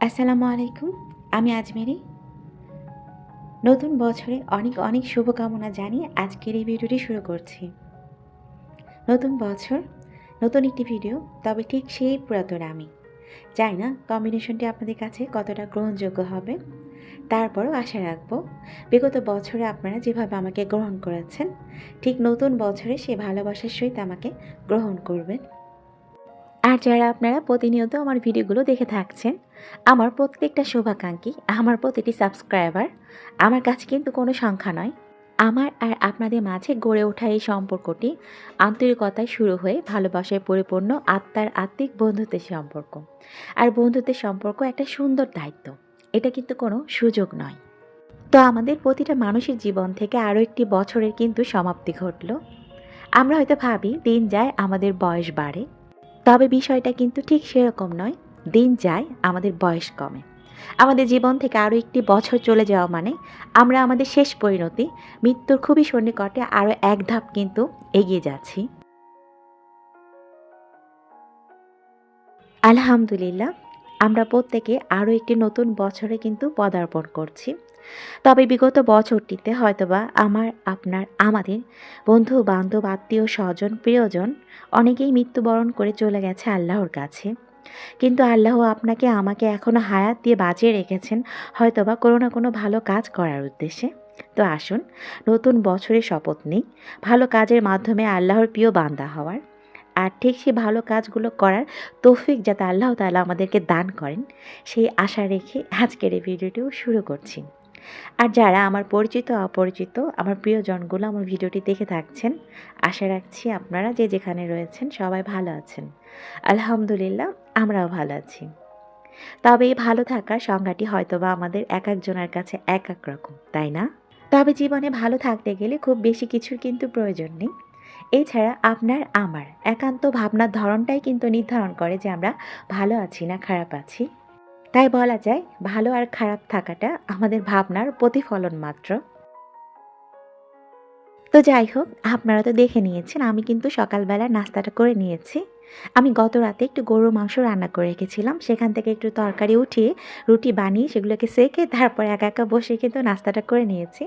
আসসালামু আলাইকুম। আমি আজমেরি। নতুন বছরে অনেক অনেক শুভকামনা জানিয়ে আজকের এই ভিডিওটি শুরু করছি। নতুন বছর, নতুন একটি ভিডিও, তবে ঠিক সেই পুরাতন আমি। জানি না কম্বিনেশনটি আপনাদের কাছে কতটা গ্রহণযোগ্য হবে। তারপরও আশা রাখবো বিগত বছরে আপনারা যেভাবে আমাকে গ্রহণ করেছেন, ঠিক নতুন বছরে সেই ভালোবাসার সহিত আমাকে গ্রহণ করবেন। আর যারা আপনারা প্রতিনিয়ত আমার ভিডিওগুলো দেখে থাকছেন, আমার প্রত্যেকটা শুভাকাঙ্ক্ষী, আমার প্রতিটি সাবস্ক্রাইবার আমার কাছে কিন্তু কোনো সংখ্যা নয়। আমার আর আপনাদের মাঝে গড়ে ওঠা এই সম্পর্কটি আন্তরিকতায় শুরু হয়ে ভালোবাসায় পরিপূর্ণ আত্মার আত্মিক বন্ধুত্বের সম্পর্ক। আর বন্ধুত্বের সম্পর্ক একটা সুন্দর দায়িত্ব, এটা কিন্তু কোনো সুযোগ নয়। তো আমাদের প্রতিটা মানুষের জীবন থেকে আরও একটি বছরের কিন্তু সমাপ্তি ঘটল। আমরা হয়তো ভাবি দিন যায় আমাদের বয়স বাড়ে, তবে বিষয়টা কিন্তু ঠিক সেরকম নয়। দিন যায় আমাদের বয়স কমে। আমাদের জীবন থেকে আরও একটি বছর চলে যাওয়া মানে আমরা আমাদের শেষ পরিণতি, মৃত্যুর খুবই সন্নিকটে আরও এক ধাপ কিন্তু এগিয়ে যাচ্ছি। আলহামদুলিল্লাহ, আমরা প্রত্যেকে আরও একটি নতুন বছরে কিন্তু পদার্পণ করছি। তবে বিগত বছরটিতে হয়তোবা আমাদের বন্ধু বান্ধব আত্মীয় স্বজন প্রিয়জন অনেকেই মৃত্যুবরণ করে চলে গেছে আল্লাহর কাছে। কিন্তু আল্লাহ আপনাকে আমাকে এখনও হায়াত দিয়ে বাঁচিয়ে রেখেছেন, হয়তোবা কোনো না কোনো ভালো কাজ করার উদ্দেশ্যে। তো আসুন নতুন বছরের শপথ নিই ভালো কাজের মাধ্যমে আল্লাহর প্রিয় বান্দা হওয়ার। আর ঠিক সেই ভালো কাজগুলো করার তৌফিক যাতে আল্লাহ তাআলা আমাদেরকে দান করেন, সেই আশা রেখে আজকের এই ভিডিওটিও শুরু করছি। আর যারা আমার পরিচিত অপরিচিত আমার প্রিয়জনগুলো আমার ভিডিওটি দেখে থাকছেন, আশা রাখছি আপনারা যে যেখানে রয়েছেন সবাই ভালো আছেন। আলহামদুলিল্লাহ, আমরাও ভালো আছি। তবে এই ভালো থাকার সংজ্ঞাটি হয়তোবা আমাদের এক একজনের কাছে এক এক রকম, তাই না? তবে জীবনে ভালো থাকতে গেলে খুব বেশি কিছুর কিন্তু প্রয়োজন নেই। এছাড়া আপনার আমার একান্ত ভাবনার ধরনটাই কিন্তু নির্ধারণ করে যে আমরা ভালো আছি না খারাপ আছি। তাই বলা যায় ভালো আর খারাপ থাকাটা আমাদের ভাবনার প্রতিফলন মাত্র। তো যাই হোক, আপনারা তো দেখে নিয়েছেন আমি কিন্তু সকালবেলা নাস্তাটা করে নিয়েছি। আমি গত রাতে একটু গরুর মাংস রান্না করে রেখেছিলাম। সেখান থেকে একটু তরকারি উঠিয়ে রুটি বানিয়ে সেগুলোকে সেঁকে তারপর একা একা বসে কিন্তু নাস্তাটা করে নিয়েছি।